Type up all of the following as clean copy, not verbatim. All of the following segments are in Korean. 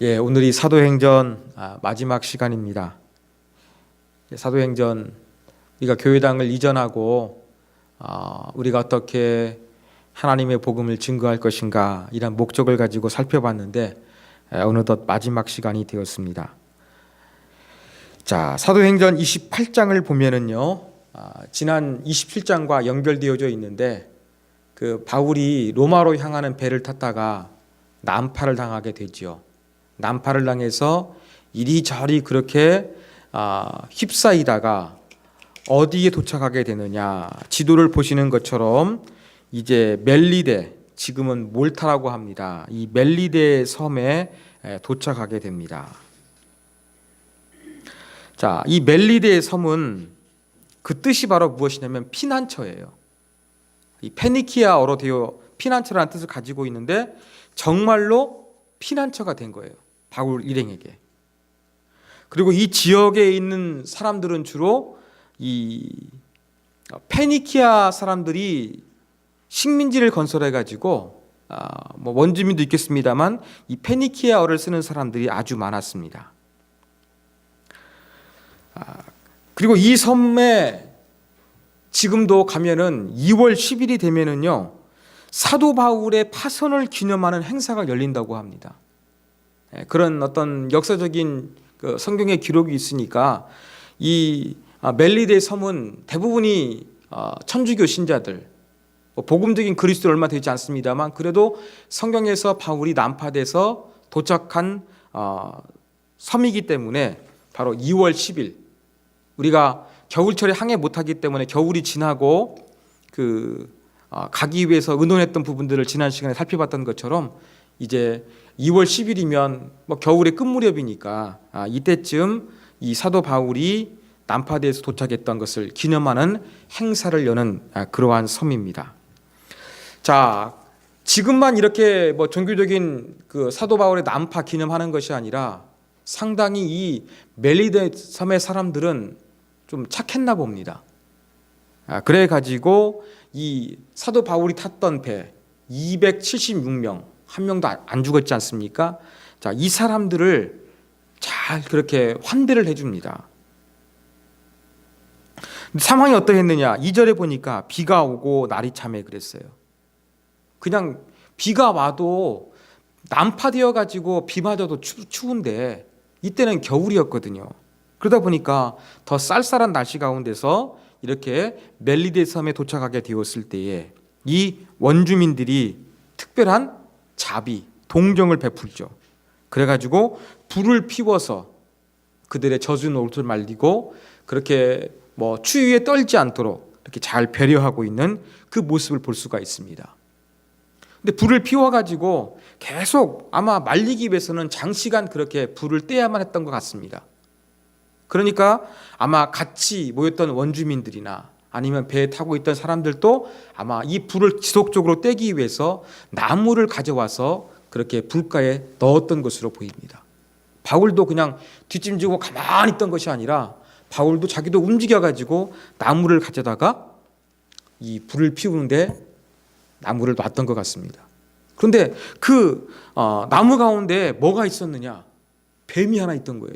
오늘이 사도행전 마지막 시간입니다. 사도행전 우리가 교회당을 이전하고 우리가 어떻게 하나님의 복음을 증거할 것인가 이런 목적을 가지고 살펴봤는데 어느덧 마지막 시간이 되었습니다. 자, 사도행전 28장을 보면은요, 지난 27장과 연결되어져 있는데 그 바울이 로마로 향하는 배를 탔다가 난파를 당하게 되지요. 난파를 당해서 이리저리 그렇게 휩싸이다가 어디에 도착하게 되느냐, 지도를 보시는 것처럼 이제 멜리데, 지금은 몰타라고 합니다. 이 멜리데 섬에 도착하게 됩니다. 자, 이 멜리데 섬은 그 뜻이 바로 무엇이냐면 피난처예요. 이 페니키아어로 되어 피난처라는 뜻을 가지고 있는데 정말로 피난처가 된 거예요, 바울 일행에게. 그리고 이 지역에 있는 사람들은 주로 이 페니키아 사람들이 식민지를 건설해 가지고 원주민도 있겠습니다만 이 페니키아어를 쓰는 사람들이 아주 많았습니다. 그리고 이 섬에 지금도 가면은 2월 10일이 되면은요, 사도 바울의 파선을 기념하는 행사가 열린다고 합니다. 그런 어떤 역사적인 그 성경의 기록이 있으니까 이 멜리데 섬은 대부분이 천주교 신자들, 복음적인 그리스도를 얼마 되지 않습니다만 그래도 성경에서 바울이 난파돼서 도착한 섬이기 때문에 바로 2월 10일, 우리가 겨울철에 항해 못하기 때문에 겨울이 지나고 가기 위해서 의논했던 부분들을 지난 시간에 살펴봤던 것처럼 이제 2월 10일이면 겨울의 끝무렵이니까 이때쯤 이 사도 바울이 난파대에서 도착했던 것을 기념하는 행사를 여는 그러한 섬입니다. 자, 지금만 이렇게 종교적인 그 사도 바울의 난파 기념하는 것이 아니라 상당히 이 멜리데 섬의 사람들은 좀 착했나 봅니다. 그래 가지고 이 사도 바울이 탔던 배 276명, 한 명도 안 죽었지 않습니까? 자, 이 사람들을 잘 그렇게 환대를 해줍니다. 상황이 어떠했느냐? 2절에 보니까 비가 오고 날이 참해 그랬어요. 그냥 비가 와도 난파되어 가지고 비 맞아도 추운데 이때는 겨울이었거든요. 그러다 보니까 더 쌀쌀한 날씨 가운데서 이렇게 멜리데 섬에 도착하게 되었을 때에 이 원주민들이 특별한 자비, 동정을 베풀죠. 그래가지고 불을 피워서 그들의 젖은 옷을 말리고 그렇게 추위에 떨지 않도록 이렇게 잘 배려하고 있는 그 모습을 볼 수가 있습니다. 근데 불을 피워가지고 계속 아마 말리기 위해서는 장시간 그렇게 불을 떼야만 했던 것 같습니다. 그러니까 아마 같이 모였던 원주민들이나 아니면 배에 타고 있던 사람들도 아마 이 불을 지속적으로 떼기 위해서 나무를 가져와서 그렇게 불가에 넣었던 것으로 보입니다. 바울도 그냥 뒷짐지고 가만히 있던 것이 아니라 바울도 자기도 움직여가지고 나무를 가져다가 이 불을 피우는데 나무를 놨던 것 같습니다. 그런데 그 나무 가운데 뭐가 있었느냐? 뱀이 하나 있던 거예요.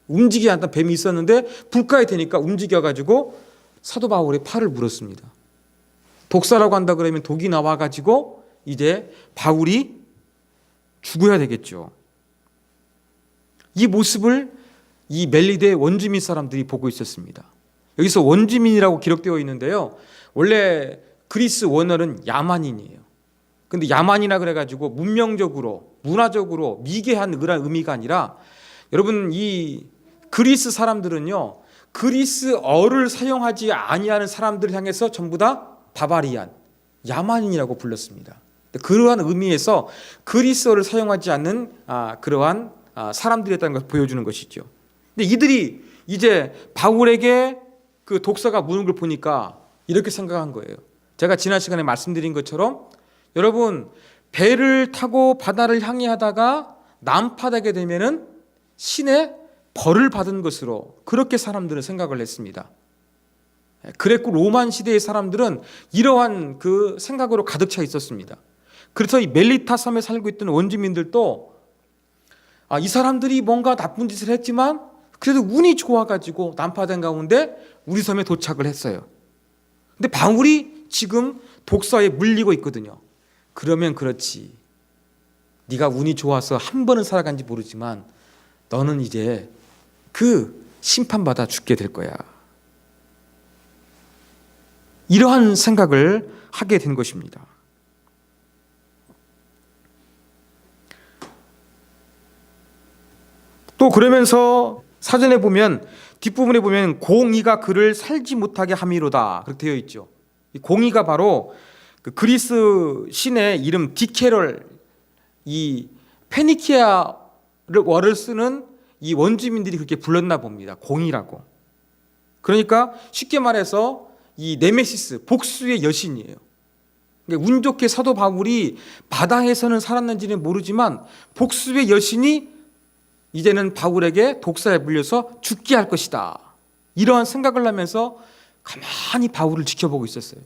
움직이지 않던 뱀이 있었는데 불가에 대니까 움직여가지고 사도 바울의 팔을 물었습니다. 독사라고 한다 그러면 독이 나와가지고 이제 바울이 죽어야 되겠죠. 이 모습을 이 멜리데 원주민 사람들이 보고 있었습니다. 여기서 원주민이라고 기록되어 있는데요, 원래 그리스 원어는 야만인이에요. 근데 야만이라 그래가지고 문명적으로 문화적으로 미개한 그런 의미가 아니라, 여러분 이 그리스 사람들은요, 그리스어를 사용하지 아니하는 사람들을 향해서 전부 다 바바리안, 야만인이라고 불렀습니다. 그러한 의미에서 그리스어를 사용하지 않는 그러한 사람들이었다는 것을 보여주는 것이죠. 근데 이들이 이제 바울에게 그 독사가 무는 걸 보니까 이렇게 생각한 거예요. 제가 지난 시간에 말씀드린 것처럼 여러분, 배를 타고 바다를 향해 하다가 난파되게 되면은 신의 벌을 받은 것으로 그렇게 사람들은 생각을 했습니다. 그랬고 로만 시대의 사람들은 이러한 그 생각으로 가득 차 있었습니다. 그래서 이 멜리타 섬에 살고 있던 원주민들도 이 사람들이 뭔가 나쁜 짓을 했지만 그래도 운이 좋아가지고 난파된 가운데 우리 섬에 도착을 했어요. 근데 바울이 지금 독사에 물리고 있거든요. 그러면 그렇지. 네가 운이 좋아서 한 번은 살아간지 모르지만 너는 이제 그 심판받아 죽게 될 거야. 이러한 생각을 하게 된 것입니다. 또 그러면서 사전에 보면 뒷부분에 보면 공의가 그를 살지 못하게 함이로다 그렇게 되어 있죠. 이 공의가 바로 그 그리스 신의 이름 디케럴, 이 페니키아를 쓰는 이 원주민들이 그렇게 불렀나 봅니다. 공의라고. 그러니까 쉽게 말해서 이 네메시스, 복수의 여신이에요. 그러니까 운 좋게 사도 바울이 바다에서는 살았는지는 모르지만 복수의 여신이 이제는 바울에게 독사에 물려서 죽게 할 것이다. 이러한 생각을 하면서 가만히 바울을 지켜보고 있었어요.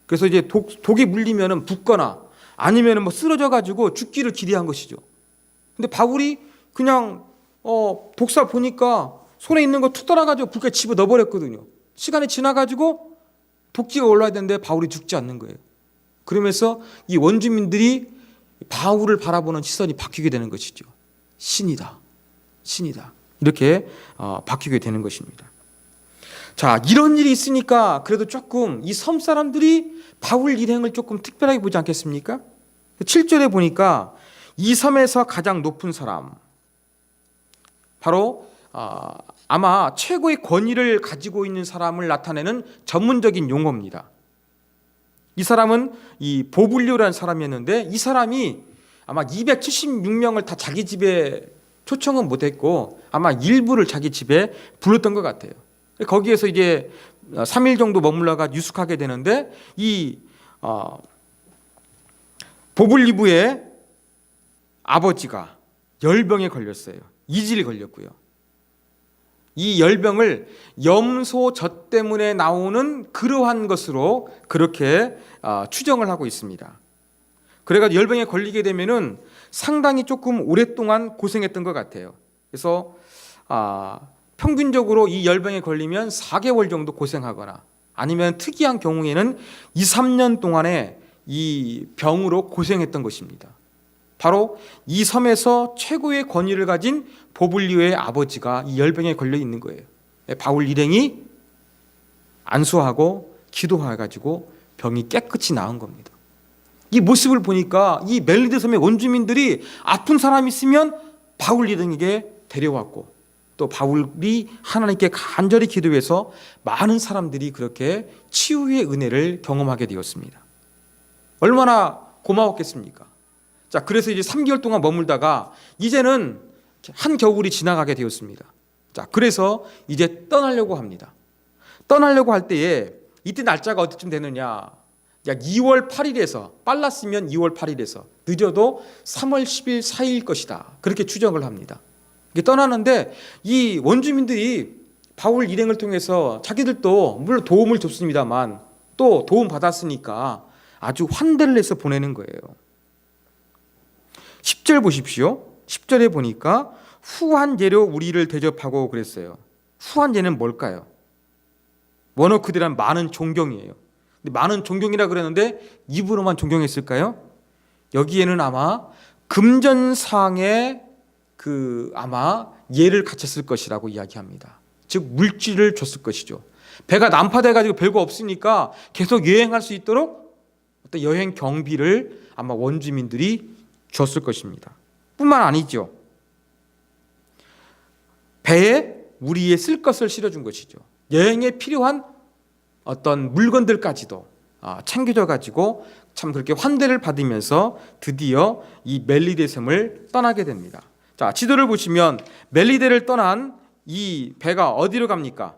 그래서 이제 독에 물리면은 붓거나 아니면은 뭐 쓰러져 가지고 죽기를 기대한 것이죠. 근데 바울이 그냥 독사 보니까 손에 있는 거 툭 따라가지고 불까지 집어 넣어버렸거든요. 시간이 지나가지고 독기가 올라야 되는데 바울이 죽지 않는 거예요. 그러면서 이 원주민들이 바울을 바라보는 시선이 바뀌게 되는 것이죠. 신이다. 신이다. 이렇게 바뀌게 되는 것입니다. 자, 이런 일이 있으니까 그래도 조금 이 섬 사람들이 바울 일행을 조금 특별하게 보지 않겠습니까? 7절에 보니까 이 섬에서 가장 높은 사람, 바로 아마 최고의 권위를 가지고 있는 사람을 나타내는 전문적인 용어입니다. 이 사람은 이 보블리오라는 사람이었는데 이 사람이 아마 276명을 다 자기 집에 초청은 못했고 아마 일부를 자기 집에 불렀던 것 같아요. 거기에서 이제 3일 정도 머물러가 유숙하게 되는데 이 보블리부의 아버지가 열병에 걸렸어요. 이질이 걸렸고요. 이 열병을 염소 젖 때문에 나오는 그러한 것으로 그렇게 추정을 하고 있습니다. 그래가지고 열병에 걸리게 되면은 상당히 조금 오랫동안 고생했던 것 같아요. 그래서 평균적으로 이 열병에 걸리면 4개월 정도 고생하거나 아니면 특이한 경우에는 2, 3년 동안에 이 병으로 고생했던 것입니다. 바로 이 섬에서 최고의 권위를 가진 보블리오의 아버지가 이 열병에 걸려 있는 거예요. 바울 일행이 안수하고 기도해가지고 병이 깨끗이 나은 겁니다. 이 모습을 보니까 이 멜리데 섬의 원주민들이 아픈 사람이 있으면 바울 일행에게 데려왔고 또 바울이 하나님께 간절히 기도해서 많은 사람들이 그렇게 치유의 은혜를 경험하게 되었습니다. 얼마나 고마웠겠습니까? 자, 그래서 이제 3개월 동안 머물다가 이제는 한겨울이 지나가게 되었습니다. 자, 그래서 이제 떠나려고 합니다. 떠나려고 할 때에 이때 날짜가 어디쯤 되느냐? 약 2월 8일에서 빨랐으면 2월 8일에서 늦어도 3월 10일 사이일 것이다. 그렇게 추정을 합니다. 떠나는데 이 원주민들이 바울 일행을 통해서 자기들도 물론 도움을 줬습니다만 또 도움 받았으니까 아주 환대를 해서 보내는 거예요. 10절 보십시오. 10절에 보니까 후한 예로 우리를 대접하고 그랬어요. 후한 예는 뭘까요? 원어 그대란 많은 존경이에요. 근데 많은 존경이라 그랬는데 입으로만 존경했을까요? 여기에는 아마 금전상의 아마 예를 갖췄을 것이라고 이야기합니다. 즉 물질을 줬을 것이죠. 배가 난파돼 가지고 별거 없으니까 계속 여행할 수 있도록 어떤 여행 경비를 아마 원주민들이 줬을 것입니다. 뿐만 아니죠. 배에 우리의 쓸 것을 실어준 것이죠. 여행에 필요한 어떤 물건들까지도 챙겨져 가지고 참 그렇게 환대를 받으면서 드디어 이 멜리데 섬을 떠나게 됩니다. 자, 지도를 보시면 멜리데를 떠난 이 배가 어디로 갑니까?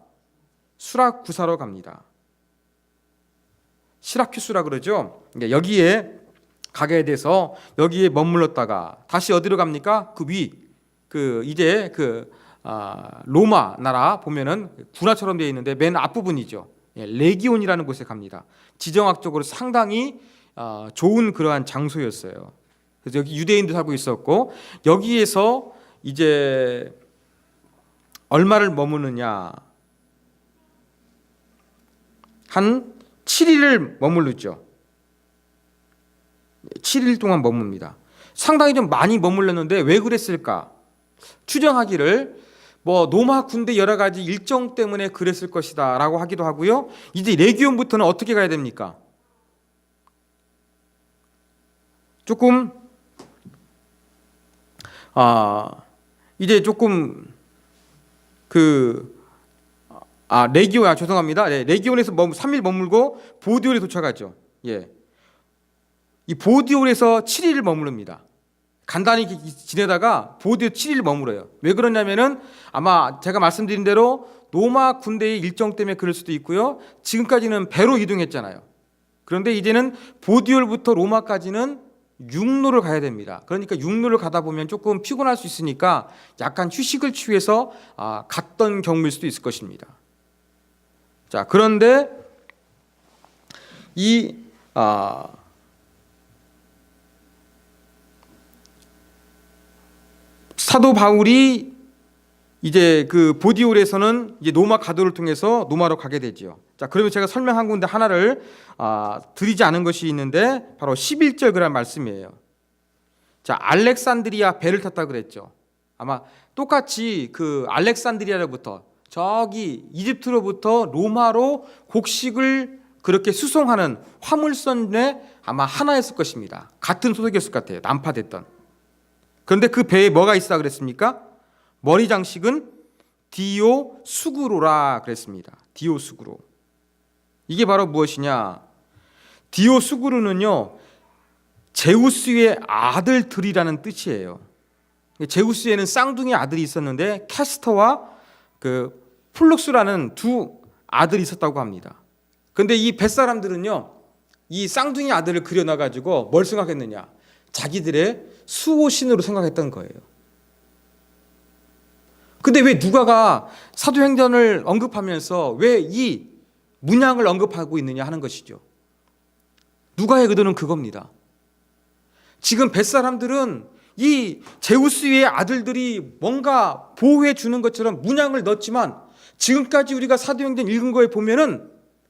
수라쿠사로 갑니다. 시라큐스라 그러죠. 여기에 가게 돼서 여기에 머물렀다가 다시 어디로 갑니까? 이제 로마 나라 보면은 군화처럼 되어 있는데 맨 앞부분이죠. 레기온이라는 곳에 갑니다. 지정학적으로 상당히 좋은 그러한 장소였어요. 그래서 여기 유대인도 살고 있었고 여기에서 이제 얼마를 머무느냐? 한 7일을 머무르죠. 7일 동안 머뭅니다. 상당히 좀 많이 머물렀는데 왜 그랬을까? 추정하기를 로마 군대 여러 가지 일정 때문에 그랬을 것이다 라고 하기도 하고요. 이제 레기온부터는 어떻게 가야 됩니까? 조금 이제 조금 죄송합니다. 네, 레기온에서 3일 머물고 보디올에 도착하죠. 예. 이 보디올에서 7일을 머무릅니다. 간단히 지내다가 보디올 7일 머물어요. 왜 그러냐면은 아마 제가 말씀드린 대로 로마 군대의 일정 때문에 그럴 수도 있고요. 지금까지는 배로 이동했잖아요. 그런데 이제는 보디올부터 로마까지는 육로를 가야 됩니다. 그러니까 육로를 가다 보면 조금 피곤할 수 있으니까 약간 휴식을 취해서 갔던 경우일 수도 있을 것입니다. 자, 그런데 이 사도 바울이 이제 그 보디올에서는 이제 노마 가도를 통해서 노마로 가게 되지요. 자, 그러면 제가 설명한 건데 하나를 드리지 않은 것이 있는데 바로 11절 그런 말씀이에요. 자, 알렉산드리아 배를 탔다 그랬죠. 아마 똑같이 그 알렉산드리아로부터 저기 이집트로부터 로마로 곡식을 그렇게 수송하는 화물선에 아마 하나였을 것입니다. 같은 소속이었을 것 같아요. 난파됐던. 그런데 그 배에 뭐가 있다 그랬습니까? 머리 장식은 디오수구로라 그랬습니다. 디오수구로. 이게 바로 무엇이냐? 디오수구로는요, 제우스의 아들들이라는 뜻이에요. 제우스에는 쌍둥이 아들이 있었는데 캐스터와 그 플룩스라는 두 아들이 있었다고 합니다. 그런데 이 뱃사람들은요, 이 쌍둥이 아들을 그려놔가지고 뭘 생각했느냐? 자기들의 수호신으로 생각했던 거예요. 근데 왜 누가가 사도행전을 언급하면서 왜 이 문양을 언급하고 있느냐 하는 것이죠. 누가의 의도는 그겁니다. 지금 뱃사람들은 이 제우스의 아들들이 뭔가 보호해 주는 것처럼 문양을 넣었지만 지금까지 우리가 사도행전 읽은 거에 보면은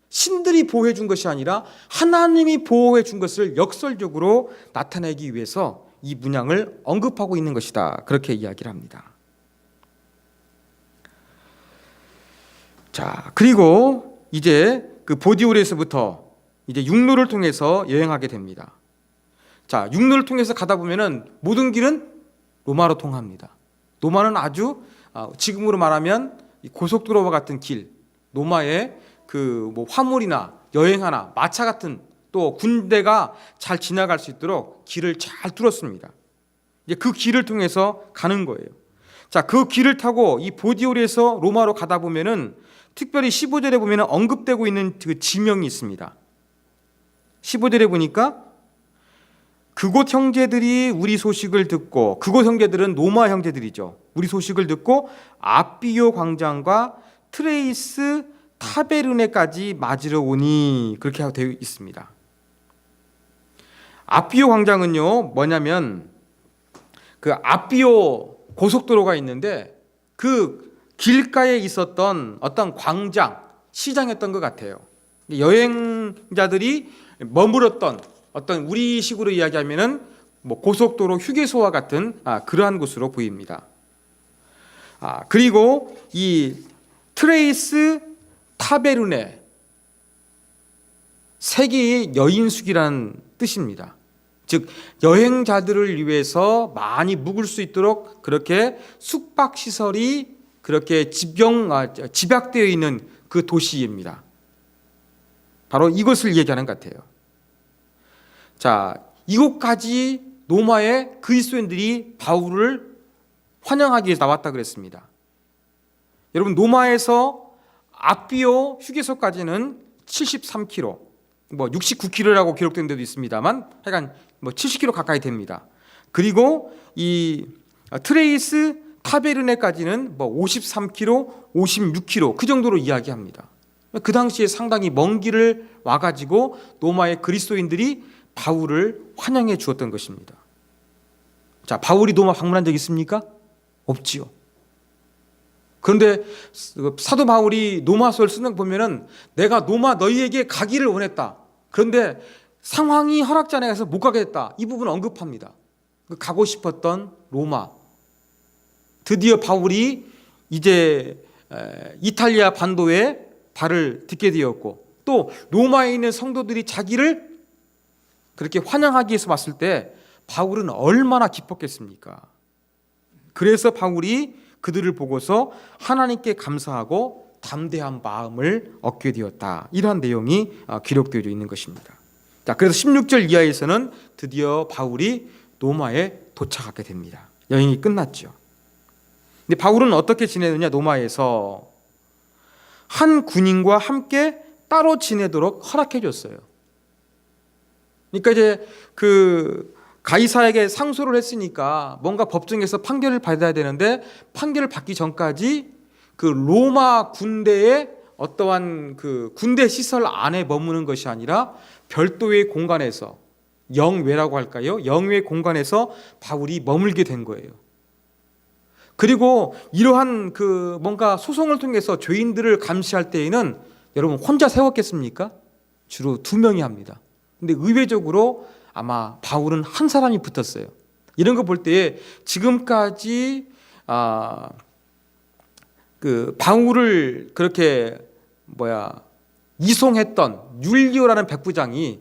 신들이 보호해 준 것이 아니라 하나님이 보호해 준 것을 역설적으로 나타내기 위해서 이 문양을 언급하고 있는 것이다. 그렇게 이야기를 합니다. 자, 그리고 이제 그 보디올에서부터 이제 육로를 통해서 여행하게 됩니다. 자, 육로를 통해서 가다 보면은 모든 길은 로마로 통합니다. 로마는 아주 지금으로 말하면 고속도로와 같은 길, 로마의 그 화물이나 여행하나 마차 같은 또 군대가 잘 지나갈 수 있도록 길을 잘 뚫었습니다. 이제 그 길을 통해서 가는 거예요. 자, 그 길을 타고 이 보디올에서 로마로 가다 보면은 특별히 15절에 보면은 언급되고 있는 그 지명이 있습니다. 15절에 보니까 그곳 형제들이 우리 소식을 듣고, 그곳 형제들은 로마 형제들이죠. 우리 소식을 듣고 아비오 광장과 트레이스 타베르네까지 맞으러 오니, 그렇게 되어 있습니다. 아비오 광장은요 뭐냐면 그 아비오 고속도로가 있는데 그 길가에 있었던 어떤 광장, 시장이었던 것 같아요. 여행자들이 머물었던 어떤 우리식으로 이야기하면은 고속도로 휴게소와 같은 그러한 곳으로 보입니다. 그리고 이 트레이스 타베르네, 세계의 여인숙이라는 뜻입니다. 즉 여행자들을 위해서 많이 묵을 수 있도록 그렇게 숙박시설이 그렇게 집약되어 있는 그 도시입니다. 바로 이것을 얘기하는 것 같아요. 자, 이곳까지 로마의 그리스도인들이 바울을 환영하기 위해서 나왔다 그랬습니다. 여러분, 로마에서 아비오 휴게소까지는 73km, 69km라고 기록된 데도 있습니다만 하여간 70km 가까이 됩니다. 그리고 이 트레이스 타베르네까지는 53km, 56km 그 정도로 이야기합니다. 그 당시에 상당히 먼 길을 와가지고 로마의 그리스도인들이 바울을 환영해 주었던 것입니다. 자, 바울이 로마 방문한 적 있습니까? 없지요. 그런데 사도 바울이 로마서를 쓰는 거 보면은 내가 로마 너희에게 가기를 원했다. 그런데 상황이 허락지 않아서 못 가게 됐다. 이 부분 언급합니다. 가고 싶었던 로마. 드디어 바울이 이제 이탈리아 반도에 발을 딛게 되었고 또 로마에 있는 성도들이 자기를 그렇게 환영하기 위해서 봤을 때 바울은 얼마나 기뻤겠습니까? 그래서 바울이 그들을 보고서 하나님께 감사하고 담대한 마음을 얻게 되었다. 이러한 내용이 기록되어 있는 것입니다. 자, 그래서 16절 이하에서는 드디어 바울이 로마에 도착하게 됩니다. 여행이 끝났죠. 근데 바울은 어떻게 지내느냐? 로마에서 한 군인과 함께 따로 지내도록 허락해 줬어요. 그러니까 이제 그 가이사에게 상소를 했으니까 뭔가 법정에서 판결을 받아야 되는데 판결을 받기 전까지 그 로마 군대의 어떠한 그 군대 시설 안에 머무는 것이 아니라 별도의 공간에서 영외라고 할까요? 영외 공간에서 바울이 머물게 된 거예요. 그리고 이러한 그 뭔가 소송을 통해서 죄인들을 감시할 때에는 여러분 혼자 세웠겠습니까? 주로 2명이 합니다. 근데 의외적으로 아마 바울은 한 사람이 붙었어요. 이런 거 볼 때 지금까지 그 바울을 그렇게 이송했던 율리오라는 백부장이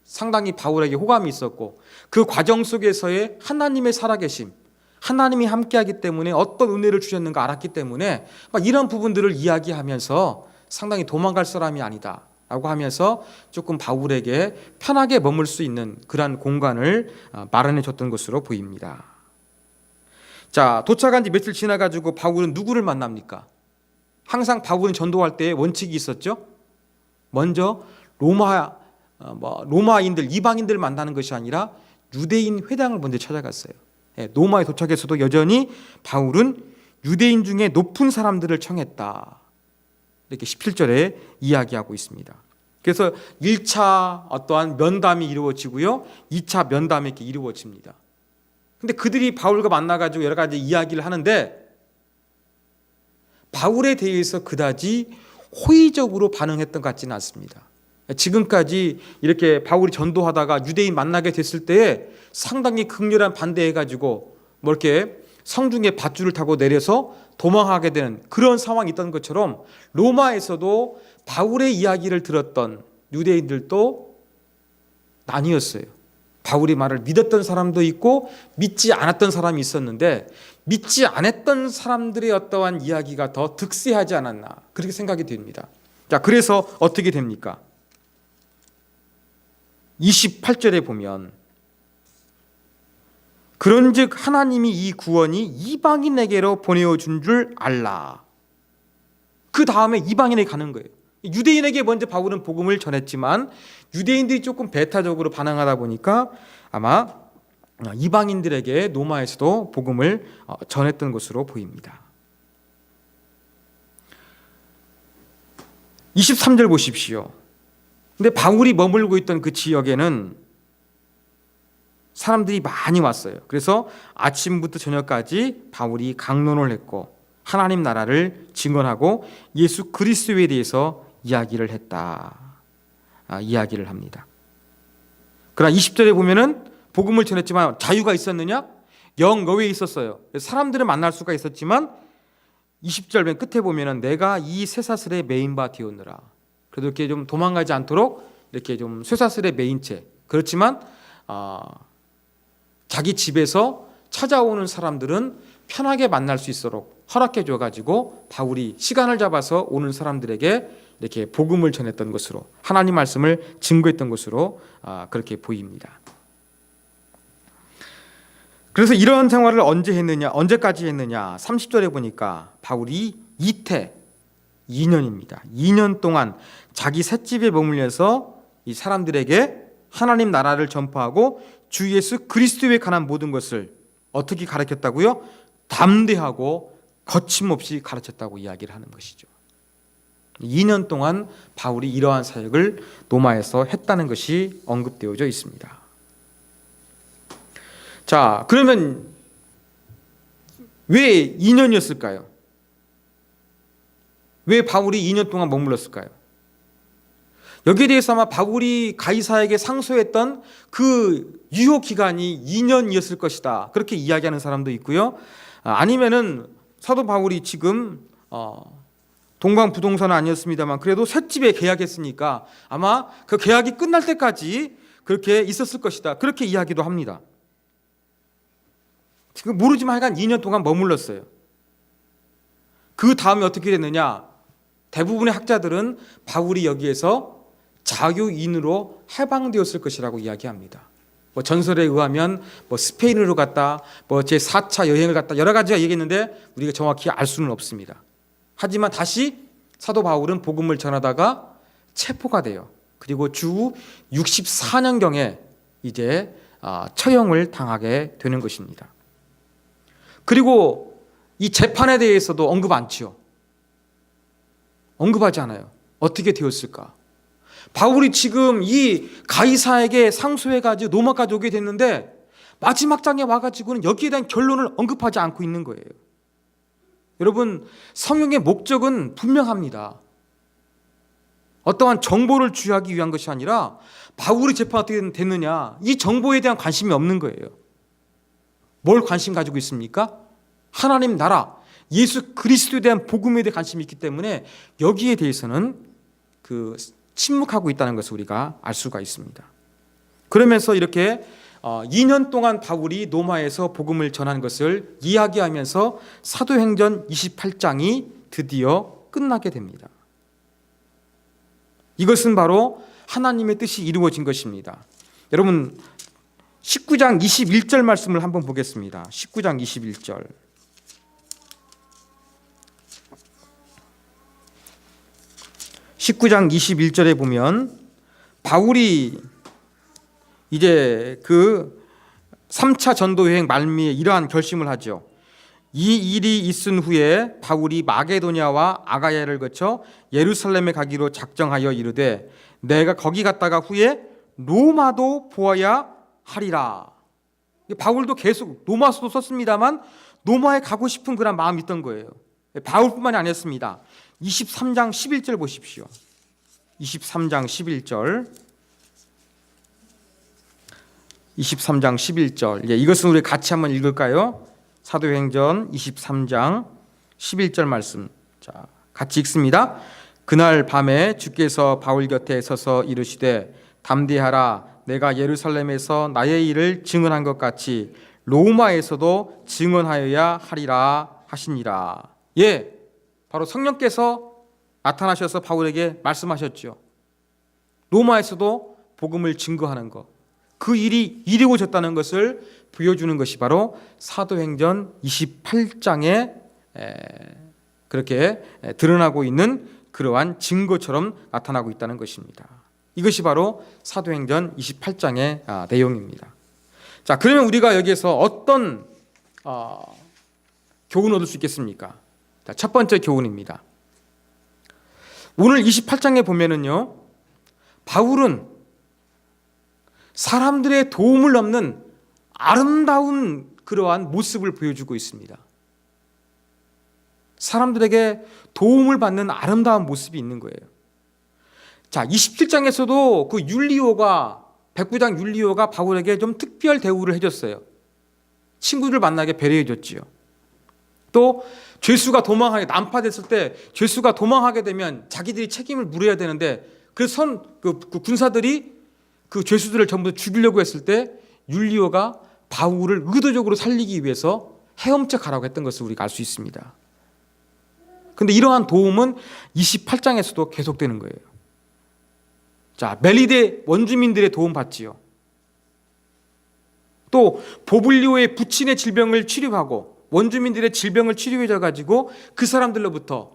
상당히 바울에게 호감이 있었고 그 과정 속에서의 하나님의 살아계심, 하나님이 함께하기 때문에 어떤 은혜를 주셨는가 알았기 때문에 이런 부분들을 이야기하면서 상당히 도망갈 사람이 아니다 라고 하면서 조금 바울에게 편하게 머물 수 있는 그러한 공간을 마련해 줬던 것으로 보입니다. 자, 도착한 지 며칠 지나가지고 바울은 누구를 만납니까? 항상 바울은 전도할 때 원칙이 있었죠. 먼저 로마인들, 이방인들을 만나는 것이 아니라 유대인 회당을 먼저 찾아갔어요. 로마에 도착해서도 여전히 바울은 유대인 중에 높은 사람들을 청했다. 이렇게 17절에 이야기하고 있습니다. 그래서 1차 어떠한 면담이 이루어지고요. 2차 면담이 이렇게 이루어집니다. 근데 그들이 바울과 만나가지고 여러 가지 이야기를 하는데 바울에 대해서 그다지 호의적으로 반응했던 것 같지는 않습니다. 지금까지 이렇게 바울이 전도하다가 유대인 만나게 됐을 때에 상당히 극렬한 반대해가지고 이렇게 성중에 밧줄을 타고 내려서 도망하게 되는 그런 상황이 있던 것처럼 로마에서도 바울의 이야기를 들었던 유대인들도 나뉘었어요. 바울의 말을 믿었던 사람도 있고 믿지 않았던 사람이 있었는데 믿지 않았던 사람들의 어떠한 이야기가 더 득세하지 않았나 그렇게 생각이 됩니다. 자, 그래서 어떻게 됩니까? 28절에 보면 그런즉 하나님이 이 구원이 이방인에게로 보내어준 줄 알라. 그 다음에 이방인에게 가는 거예요. 유대인에게 먼저 바울은 복음을 전했지만 유대인들이 조금 배타적으로 반응하다 보니까 아마 이방인들에게 로마에서도 복음을 전했던 것으로 보입니다. 23절 보십시오. 근데 바울이 머물고 있던 그 지역에는 사람들이 많이 왔어요. 그래서 아침부터 저녁까지 바울이 강론을 했고 하나님 나라를 증언하고 예수 그리스도에 대해서 이야기를 했다. 이야기를 합니다. 그러나 20절에 보면은 복음을 전했지만 자유가 있었느냐? 영 너외에 있었어요. 사람들을 만날 수가 있었지만 20절 맨 끝에 보면은 내가 이 쇠사슬에 매인 바 되었느라. 그래도 이렇게 좀 도망가지 않도록 이렇게 좀 쇠사슬에 매인 채. 그렇지만 자기 집에서 찾아오는 사람들은 편하게 만날 수 있도록 허락해 줘가지고 바울이 시간을 잡아서 오는 사람들에게 이렇게 복음을 전했던 것으로 하나님 말씀을 증거했던 것으로 그렇게 보입니다. 그래서 이러한 생활을 언제까지 했느냐? 30절에 보니까 바울이 이태 2년입니다. 2년 동안 자기 셋집에 머물면서 이 사람들에게 하나님 나라를 전파하고 주 예수 그리스도에 관한 모든 것을 어떻게 가르쳤다고요? 담대하고 거침없이 가르쳤다고 이야기를 하는 것이죠. 2년 동안 바울이 이러한 사역을 로마에서 했다는 것이 언급되어져 있습니다. 자, 그러면 왜 2년이었을까요? 왜 바울이 2년 동안 머물렀을까요? 여기에 대해서 아마 바울이 가이사에게 상소했던 그 유효 기간이 2년이었을 것이다, 그렇게 이야기하는 사람도 있고요. 아니면은 사도 바울이 지금 동방부동산은 아니었습니다만 그래도 셋집에 계약했으니까 아마 그 계약이 끝날 때까지 그렇게 있었을 것이다, 그렇게 이야기도 합니다. 지금 모르지만 하여간 2년 동안 머물렀어요. 그 다음에 어떻게 됐느냐? 대부분의 학자들은 바울이 여기에서 자유인으로 해방되었을 것이라고 이야기합니다. 뭐 전설에 의하면 뭐 스페인으로 갔다, 뭐 제 4차 여행을 갔다, 여러 가지가 얘기했는데 우리가 정확히 알 수는 없습니다. 하지만 다시 사도 바울은 복음을 전하다가 체포가 돼요. 그리고 주 64년경에 이제 처형을 당하게 되는 것입니다. 그리고 이 재판에 대해서도 언급 안 치요. 언급하지 않아요. 어떻게 되었을까? 바울이 지금 이 가이사에게 상소해가지고 로마까지 오게 됐는데 마지막 장에 와가지고는 여기에 대한 결론을 언급하지 않고 있는 거예요. 여러분, 성경의 목적은 분명합니다. 어떠한 정보를 주하기 위한 것이 아니라 바울이 재판 어떻게 됐느냐, 이 정보에 대한 관심이 없는 거예요. 뭘 관심 가지고 있습니까? 하나님 나라, 예수 그리스도에 대한 복음에 대해 관심이 있기 때문에 여기에 대해서는 침묵하고 있다는 것을 우리가 알 수가 있습니다. 그러면서 이렇게 2년 동안 바울이 로마에서 복음을 전한 것을 이야기하면서 사도행전 28장이 드디어 끝나게 됩니다. 이것은 바로 하나님의 뜻이 이루어진 것입니다. 여러분, 19장 21절 말씀을 한번 보겠습니다. 19장 21절. 19장 21절에 보면 바울이 이제 그 3차 전도 여행 말미에 이러한 결심을 하죠. 이 일이 있은 후에 바울이 마게도냐와 아가야를 거쳐 예루살렘에 가기로 작정하여 이르되 내가 거기 갔다가 후에 로마도 보아야 하리라. 바울도 계속 로마서도 썼습니다만 로마에 가고 싶은 그런 마음이 있던 거예요. 바울뿐만이 아니었습니다. 23장 11절 보십시오. 23장 11절. 23장 11절. 이것은 우리 같이 한번 읽을까요? 사도행전 23장 11절 말씀. 자, 같이 읽습니다. 그날 밤에 주께서 바울 곁에 서서 이르시되 담대하라, 내가 예루살렘에서 나의 일을 증언한 것 같이 로마에서도 증언하여야 하리라 하시니라. 예, 바로 성령께서 나타나셔서 바울에게 말씀하셨죠. 로마에서도 복음을 증거하는 것, 그 일이 이루어졌다는 것을 보여주는 것이 바로 사도행전 28장에 그렇게 드러나고 있는 그러한 증거처럼 나타나고 있다는 것입니다. 이것이 바로 사도행전 28장의 내용입니다. 자, 그러면 우리가 여기에서 어떤 교훈을 얻을 수 있겠습니까? 자, 첫 번째 교훈입니다. 오늘 28장에 보면은요, 바울은 사람들의 도움을 넘는 아름다운 그러한 모습을 보여주고 있습니다. 사람들에게 도움을 받는 아름다운 모습이 있는 거예요. 자, 27장에서도 그 율리오가, 백부장 율리오가 바울에게 좀 특별 대우를 해줬어요. 친구들 만나게 배려해줬지요. 또 죄수가 도망하게, 난파됐을 때 죄수가 도망하게 되면 자기들이 책임을 물어야 되는데 그래서 그 군사들이 그 죄수들을 전부 죽이려고 했을 때 율리오가 바울을 의도적으로 살리기 위해서 헤엄쳐 가라고 했던 것을 우리가 알 수 있습니다. 그런데 이러한 도움은 28장에서도 계속되는 거예요. 자, 멜리데 원주민들의 도움 받지요. 또 보블리오의 부친의 질병을 치료하고 원주민들의 질병을 치료해 가지고 그 사람들로부터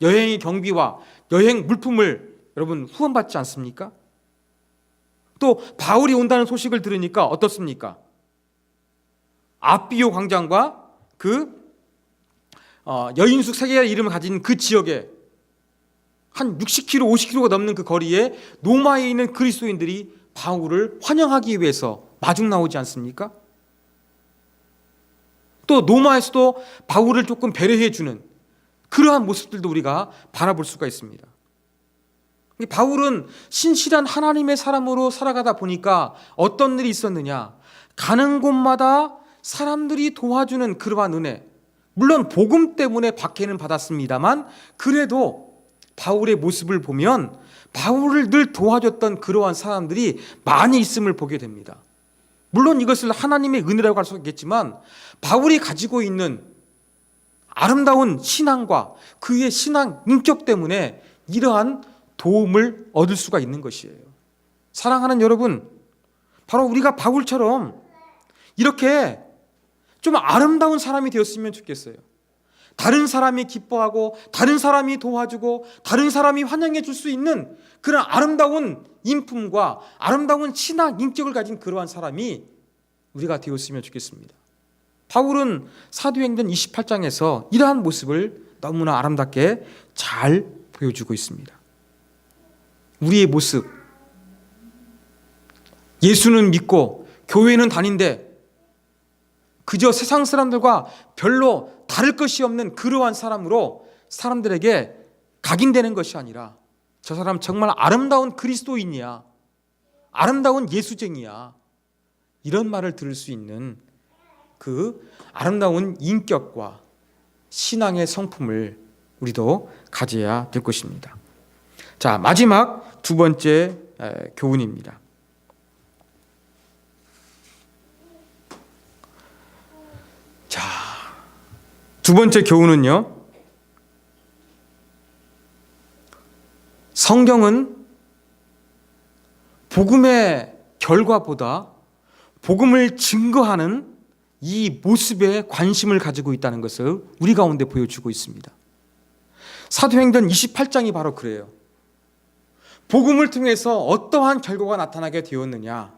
여행의 경비와 여행 물품을 여러분 후원받지 않습니까? 또 바울이 온다는 소식을 들으니까 어떻습니까? 아비오 광장과 그 여인숙 세 개의 이름을 가진 그 지역에 한 60km, 50km가 넘는 그 거리에 로마에 있는 그리스도인들이 바울을 환영하기 위해서 마중 나오지 않습니까? 또 로마에서도 바울을 조금 배려해 주는 그러한 모습들도 우리가 바라볼 수가 있습니다. 바울은 신실한 하나님의 사람으로 살아가다 보니까 어떤 일이 있었느냐? 가는 곳마다 사람들이 도와주는 그러한 은혜, 물론 복음 때문에 박해는 받았습니다만 그래도 바울의 모습을 보면 바울을 늘 도와줬던 그러한 사람들이 많이 있음을 보게 됩니다. 물론 이것을 하나님의 은혜라고 할 수 있겠지만 바울이 가지고 있는 아름다운 신앙과 그의 신앙 인격 때문에 이러한 도움을 얻을 수가 있는 것이에요. 사랑하는 여러분, 바로 우리가 바울처럼 이렇게 좀 아름다운 사람이 되었으면 좋겠어요. 다른 사람이 기뻐하고 다른 사람이 도와주고 다른 사람이 환영해 줄 수 있는 그런 아름다운 인품과 아름다운 신앙 인격을 가진 그러한 사람이 우리가 되었으면 좋겠습니다. 바울은 사도행전 28장에서 이러한 모습을 너무나 아름답게 잘 보여주고 있습니다. 우리의 모습, 예수는 믿고 교회는 다닌데 그저 세상 사람들과 별로 다를 것이 없는 그러한 사람으로 사람들에게 각인되는 것이 아니라 저 사람 정말 아름다운 그리스도인이야, 아름다운 예수쟁이야, 이런 말을 들을 수 있는 그 아름다운 인격과 신앙의 성품을 우리도 가져야 될 것입니다. 자, 마지막 두 번째 교훈입니다. 자, 두 번째 교훈은요, 성경은 복음의 결과보다 복음을 증거하는 이 모습에 관심을 가지고 있다는 것을 우리 가운데 보여주고 있습니다. 사도행전 28장이 바로 그래요. 복음을 통해서 어떠한 결과가 나타나게 되었느냐,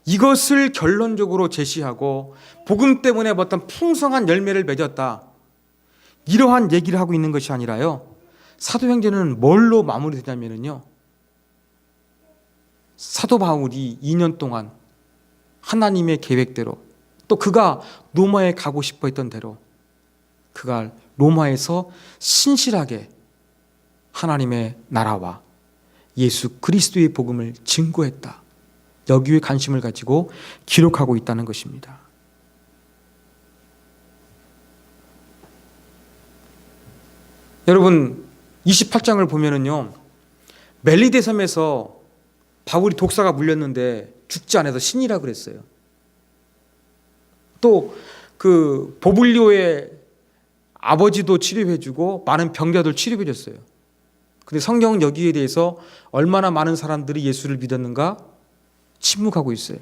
이것을 결론적으로 제시하고 복음 때문에 어떤 풍성한 열매를 맺었다, 이러한 얘기를 하고 있는 것이 아니라요, 사도행전은 뭘로 마무리되냐면요, 사도 바울이 2년 동안 하나님의 계획대로 또 그가 로마에 가고 싶어 했던 대로 그가 로마에서 신실하게 하나님의 나라와 예수 그리스도의 복음을 증거했다, 여기에 관심을 가지고 기록하고 있다는 것입니다. 여러분, 28장을 보면은요, 멜리데 섬에서 바울이 독사가 물렸는데 죽지 않아서 신이라 그랬어요. 또 그 보블리오의 아버지도 치료해주고 많은 병자들 치료해줬어요. 근데 성경은 여기에 대해서 얼마나 많은 사람들이 예수를 믿었는가 침묵하고 있어요.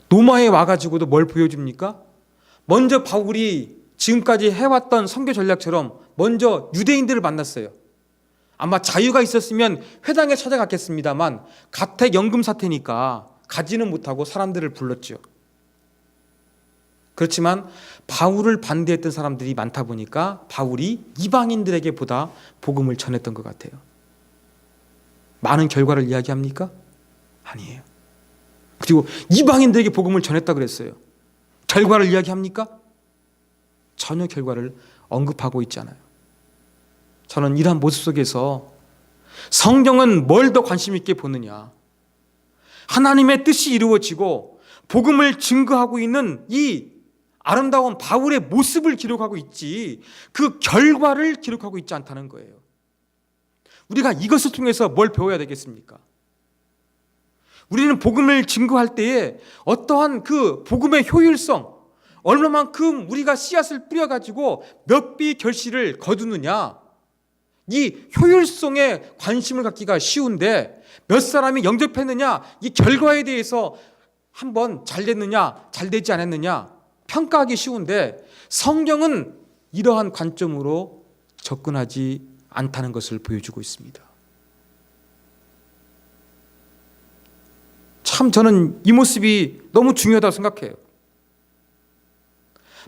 로마에 와가지고도 뭘 보여줍니까? 먼저 바울이 지금까지 해왔던 선교 전략처럼 먼저 유대인들을 만났어요. 아마 자유가 있었으면 회당에 찾아갔겠습니다만 가택 연금 사태니까 가지는 못하고 사람들을 불렀죠. 그렇지만 바울을 반대했던 사람들이 많다 보니까 바울이 이방인들에게 보다 복음을 전했던 것 같아요. 많은 결과를 이야기합니까? 아니에요. 그리고 이방인들에게 복음을 전했다 그랬어요. 결과를 이야기합니까? 전혀 결과를 언급하고 있지 않아요. 저는 이러한 모습 속에서 성경은 뭘 더 관심 있게 보느냐, 하나님의 뜻이 이루어지고 복음을 증거하고 있는 이 아름다운 바울의 모습을 기록하고 있지 그 결과를 기록하고 있지 않다는 거예요. 우리가 이것을 통해서 뭘 배워야 되겠습니까? 우리는 복음을 증거할 때에 어떠한 그 복음의 효율성, 얼마만큼 우리가 씨앗을 뿌려가지고 몇 비 결실을 거두느냐, 이 효율성에 관심을 갖기가 쉬운데 몇 사람이 영접했느냐, 이 결과에 대해서 한번 잘 됐느냐 잘 되지 않았느냐 평가하기 쉬운데 성경은 이러한 관점으로 접근하지 않다는 것을 보여주고 있습니다. 참 저는 이 모습이 너무 중요하다고 생각해요.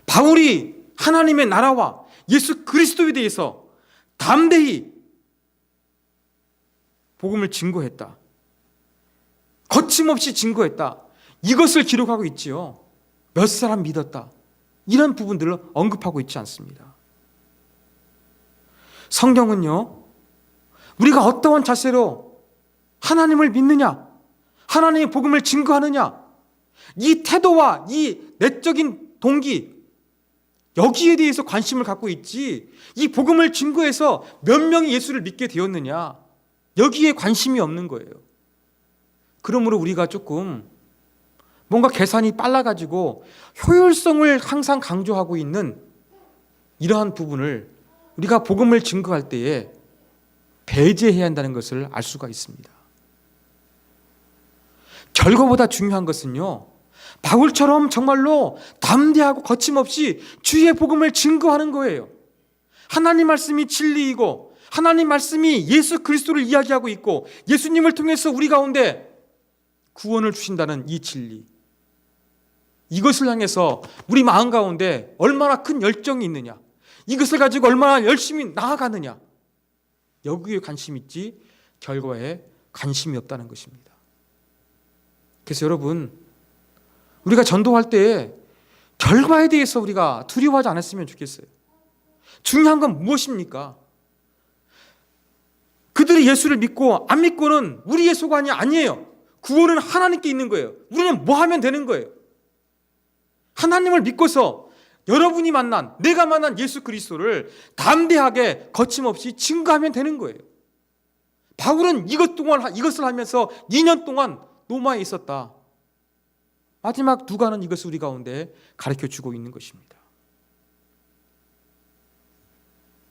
바울이 하나님의 나라와 예수 그리스도에 대해서 담대히 복음을 증거했다, 거침없이 증거했다, 이것을 기록하고 있지요. 몇 사람 믿었다. 이런 부분들을 언급하고 있지 않습니다. 성경은요, 우리가 어떠한 자세로 하나님을 믿느냐, 하나님의 복음을 증거하느냐, 이 태도와 이 내적인 동기, 여기에 대해서 관심을 갖고 있지, 이 복음을 증거해서 몇 명이 예수를 믿게 되었느냐, 여기에 관심이 없는 거예요. 그러므로 우리가 조금 뭔가 계산이 빨라가지고 효율성을 항상 강조하고 있는 이러한 부분을 우리가 복음을 증거할 때에 배제해야 한다는 것을 알 수가 있습니다. 결과보다 중요한 것은요, 바울처럼 정말로 담대하고 거침없이 주의 복음을 증거하는 거예요. 하나님 말씀이 진리이고 하나님 말씀이 예수 그리스도를 이야기하고 있고 예수님을 통해서 우리 가운데 구원을 주신다는 이 진리, 이것을 향해서 우리 마음 가운데 얼마나 큰 열정이 있느냐, 이것을 가지고 얼마나 열심히 나아가느냐, 여기에 관심이 있지 결과에 관심이 없다는 것입니다. 그래서 여러분, 우리가 전도할 때 결과에 대해서 우리가 두려워하지 않았으면 좋겠어요. 중요한 건 무엇입니까? 그들이 예수를 믿고 안 믿고는 우리의 소관이 아니에요. 구원은 하나님께 있는 거예요. 우리는 뭐 하면 되는 거예요? 하나님을 믿고서 여러분이 만난, 내가 만난 예수 그리스도를 담대하게 거침없이 증거하면 되는 거예요. 바울은 이것을 하면서 2년 동안 로마에 있었다. 마지막 누가는 이것을 우리 가운데 가르쳐주고 있는 것입니다.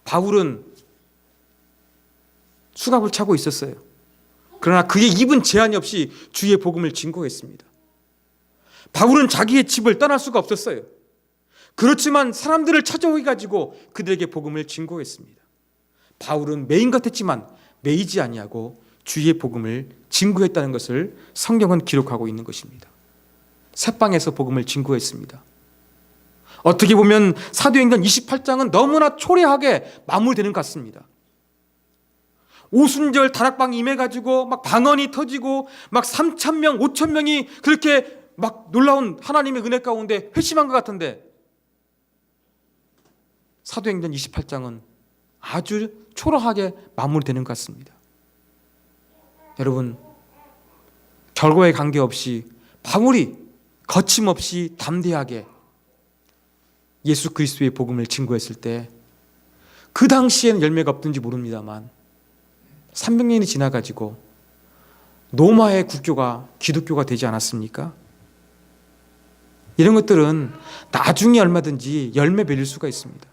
바울은 수갑을 차고 있었어요. 그러나 그의 입은 제한이 없이 주의 복음을 증거했습니다. 바울은 자기의 집을 떠날 수가 없었어요. 그렇지만 사람들을 찾아오게 가지고 그들에게 복음을 증거했습니다. 바울은 매인 같았지만 매이지 아니하고 주의 복음을 증거했다는 것을 성경은 기록하고 있는 것입니다. 새방에서 복음을 증거했습니다. 어떻게 보면 사도행전 28장은 너무나 초라하게 마무리되는 것 같습니다. 오순절 다락방이 임해가지고 막 방언이 터지고 막 3,000명, 5,000명이 그렇게 막 놀라운 하나님의 은혜 가운데 회심한 것 같은데, 사도행전 28장은 아주 초라하게 마무리되는 것 같습니다. 여러분, 결과에 관계없이 바울이 거침없이 담대하게 예수 그리스도의 복음을 증거했을 때, 그 당시에는 열매가 없든지 모릅니다만 300년이 지나가지고 로마의 국교가 기독교가 되지 않았습니까? 이런 것들은 나중에 얼마든지 열매 맺을 수가 있습니다.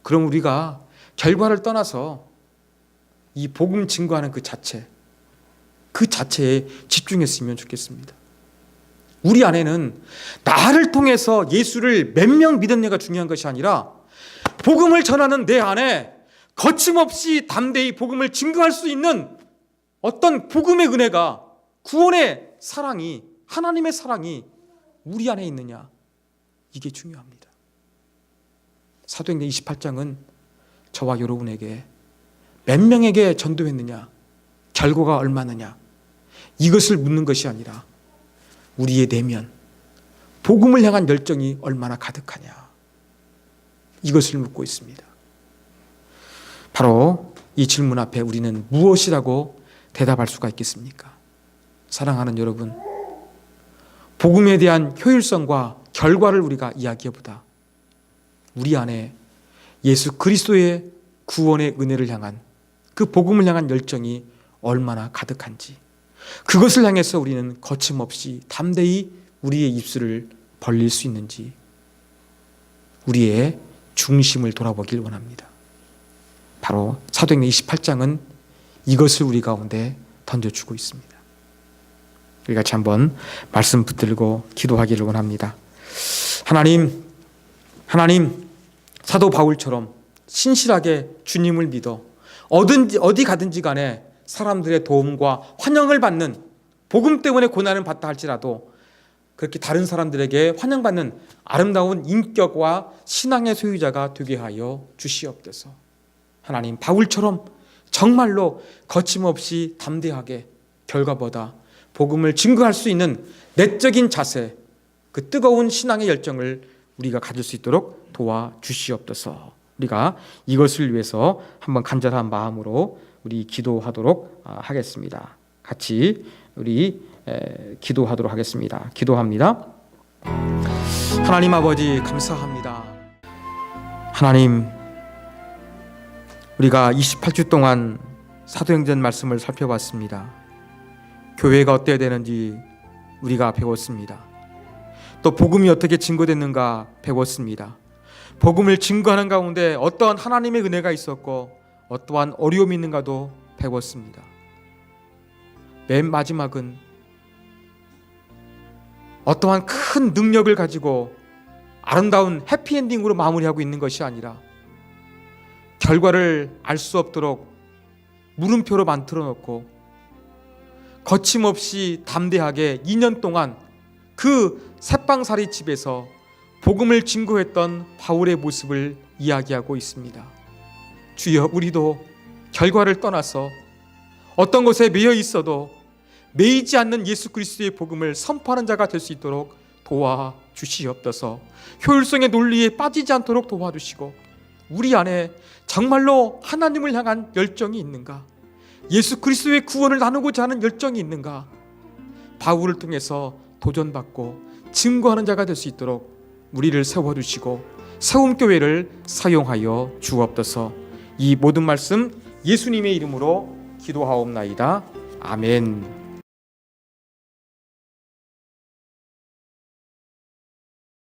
그럼 우리가 결과를 떠나서 이 복음 증거하는 그 자체에 집중했으면 좋겠습니다. 우리 안에는 나를 통해서 예수를 몇 명 믿었냐가 중요한 것이 아니라 복음을 전하는 내 안에 거침없이 담대히 복음을 증거할 수 있는 어떤 복음의 은혜가, 구원의 사랑이, 하나님의 사랑이 우리 안에 있느냐, 이게 중요합니다. 사도행전 28장은 저와 여러분에게 몇 명에게 전도했느냐, 결과가 얼마느냐, 이것을 묻는 것이 아니라 우리의 내면, 복음을 향한 열정이 얼마나 가득하냐, 이것을 묻고 있습니다. 바로 이 질문 앞에 우리는 무엇이라고 대답할 수가 있겠습니까? 사랑하는 여러분, 복음에 대한 효율성과 결과를 우리가 이야기해보다 우리 안에 예수 그리스도의 구원의 은혜를 향한, 그 복음을 향한 열정이 얼마나 가득한지, 그것을 향해서 우리는 거침없이 담대히 우리의 입술을 벌릴 수 있는지, 우리의 중심을 돌아보길 원합니다. 바로 사도행전 28장은 이것을 우리 가운데 던져주고 있습니다. 우리 같이 한번 말씀 붙들고 기도하기를 원합니다. 하나님, 사도 바울처럼 신실하게 주님을 믿어 어디 가든지 간에 사람들의 도움과 환영을 받는, 복음 때문에 고난을 받다 할지라도 그렇게 다른 사람들에게 환영받는 아름다운 인격과 신앙의 소유자가 되게 하여 주시옵소서. 하나님, 바울처럼 정말로 거침없이 담대하게 결과보다 복음을 증거할 수 있는 내적인 자세, 그 뜨거운 신앙의 열정을 우리가 가질 수 있도록 도와주시옵소서. 우리가 이것을 위해서 한번 간절한 마음으로 우리 기도하도록 하겠습니다. 같이 우리 기도하도록 하겠습니다. 기도합니다. 하나님 아버지 감사합니다. 하나님, 우리가 28주 동안 사도행전 말씀을 살펴봤습니다. 교회가 어때야 되는지 우리가 배웠습니다. 또 복음이 어떻게 증거됐는가 배웠습니다. 복음을 증거하는 가운데 어떠한 하나님의 은혜가 있었고 어떠한 어려움이 있는가도 배웠습니다. 맨 마지막은 어떠한 큰 능력을 가지고 아름다운 해피엔딩으로 마무리하고 있는 것이 아니라 결과를 알 수 없도록 물음표로 만들어 놓고 거침없이 담대하게 2년 동안 그 새빵살이 집에서 복음을 증거했던 바울의 모습을 이야기하고 있습니다. 주여, 우리도 결과를 떠나서 어떤 것에 매여 있어도 매이지 않는 예수 그리스도의 복음을 선포하는 자가 될 수 있도록 도와주시옵소서. 효율성의 논리에 빠지지 않도록 도와주시고 우리 안에 정말로 하나님을 향한 열정이 있는가, 예수 그리스도의 구원을 나누고자 하는 열정이 있는가, 바울을 통해서 도전받고 증거하는 자가 될 수 있도록 우리를 세워주시고 세움교회를 사용하여 주옵소서. 이 모든 말씀 예수님의 이름으로 기도하옵나이다. 아멘.